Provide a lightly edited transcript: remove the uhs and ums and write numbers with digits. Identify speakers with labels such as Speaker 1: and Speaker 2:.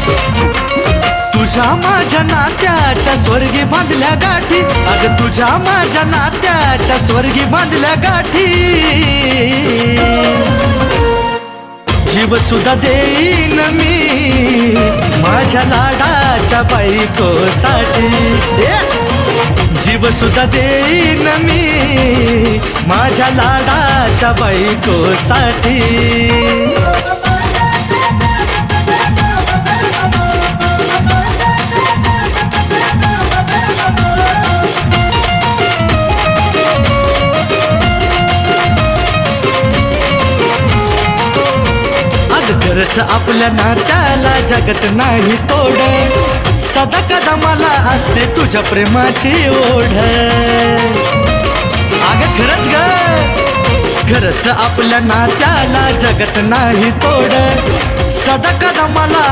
Speaker 1: तुझ्या माझ्या नात्याच्या स्वर्गी बांधल्या गाठी, अगं तुझ्या माझ्या नात्याच्या स्वर्गी बांधल्या गाठी. जीव सुद्धा देईन मी माझ्या लाडाच्या बायकोसाठी. जीव सुद्धा देईन मी माझ्या लाडाच्या बायकोसाठी. खरंच आपल्या नात्याला जगत नाही तोड, सदा कदा मला असते तुझ्या प्रेमाची ओढ. अगं खरंच ग, खरंच आपल्या नात्याला जगत नाही तोड, सदा कदा मला